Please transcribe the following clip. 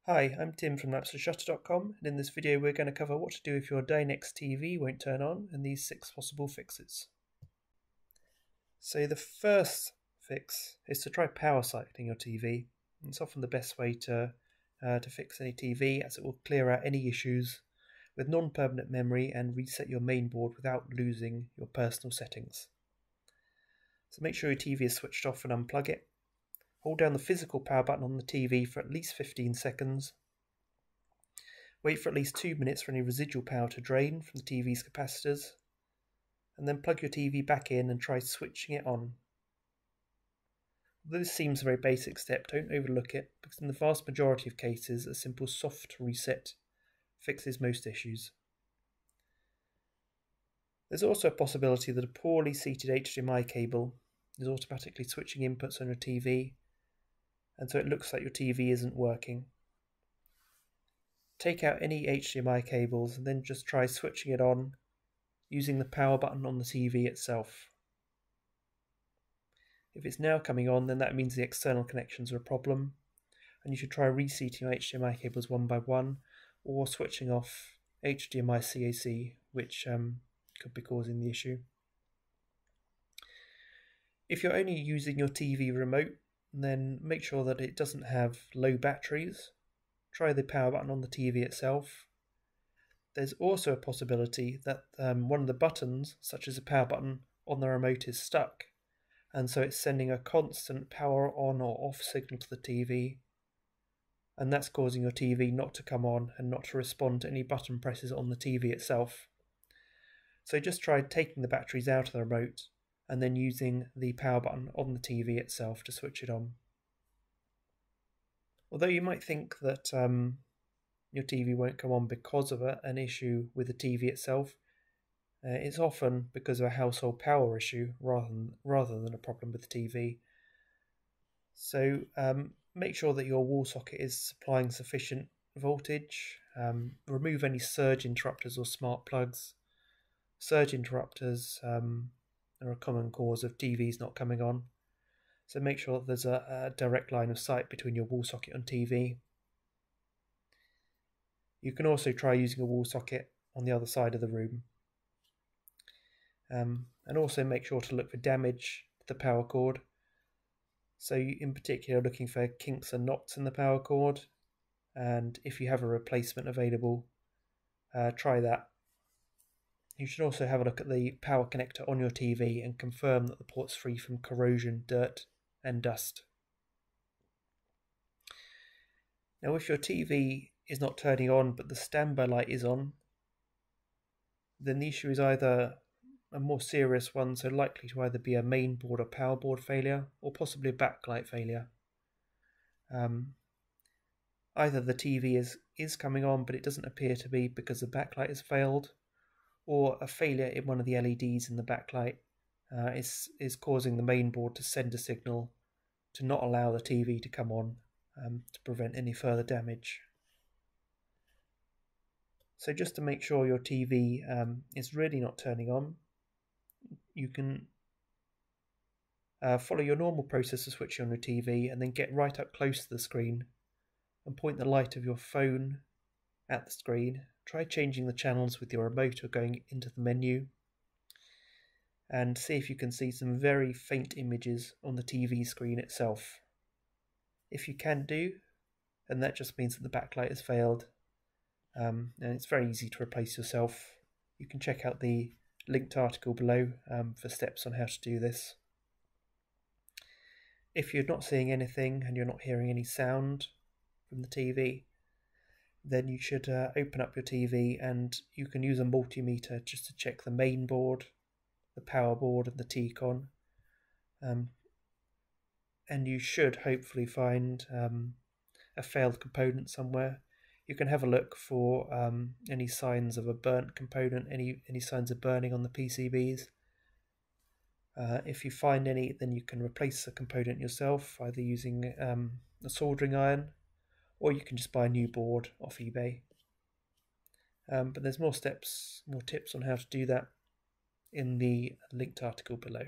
Hi, I'm Tim from lapseshutter.com, and in this video we're going to cover what to do if your Dynex TV won't turn on and these 6 possible fixes. So the first fix is to try power cycling your TV. It's often the best way to fix any TV, as it will clear out any issues with non-permanent memory and reset your main board without losing your personal settings. So make sure your TV is switched off and unplug it. Hold down the physical power button on the TV for at least 15 seconds. Wait for at least 2 minutes for any residual power to drain from the TV's capacitors. And then plug your TV back in and try switching it on. Although this seems a very basic step, don't overlook it, because in the vast majority of cases a simple soft reset fixes most issues. There's also a possibility that a poorly seated HDMI cable is automatically switching inputs on your TV, and so it looks like your TV isn't working. Take out any HDMI cables and then just try switching it on using the power button on the TV itself. If it's now coming on, then that means the external connections are a problem, and you should try reseating your HDMI cables one by one, or switching off HDMI CAC, which could be causing the issue. If you're only using your TV remote, then make sure that it doesn't have low batteries. Try the power button on the TV itself. There's also a possibility that one of the buttons, such as the power button on the remote, is stuck, and so it's sending a constant power on or off signal to the TV, and that's causing your TV not to come on and not to respond to any button presses on the TV itself. So just try taking the batteries out of the remote and then using the power button on the TV itself to switch it on. Although you might think that your TV won't come on because of an issue with the TV itself, it's often because of a household power issue rather than a problem with the TV. So make sure that your wall socket is supplying sufficient voltage. Remove any surge interrupters or smart plugs. Surge interrupters are a common cause of TVs not coming on, so make sure that there's a direct line of sight between your wall socket and TV. You can also try using a wall socket on the other side of the room. And also make sure to look for damage to the power cord. So in particular looking for kinks and knots in the power cord, and if you have a replacement available, try that. You should also have a look at the power connector on your TV and confirm that the port's free from corrosion, dirt and dust. Now if your TV is not turning on but the standby light is on, then the issue is either a more serious one, so likely to either be a main board or power board failure, or possibly a backlight failure. Either the TV is coming on but it doesn't appear to be because the backlight has failed, or a failure in one of the LEDs in the backlight is causing the main board to send a signal to not allow the TV to come on to prevent any further damage. So just to make sure your TV is really not turning on, you can follow your normal process of switching on your TV and then get right up close to the screen and point the light of your phone at the screen. Try changing the channels with your remote or going into the menu, and see if you can see some very faint images on the TV screen itself. If you can do, then that just means that the backlight has failed, and it's very easy to replace yourself. You can check out the linked article below for steps on how to do this. If you're not seeing anything and you're not hearing any sound from the TV, then you should open up your TV and you can use a multimeter just to check the main board, the power board and the T-con. And you should hopefully find a failed component somewhere. You can have a look for any signs of a burnt component, any signs of burning on the PCBs. If you find any, then you can replace the component yourself, either using a soldering iron, or you can just buy a new board off eBay. But there's more tips on how to do that in the linked article below.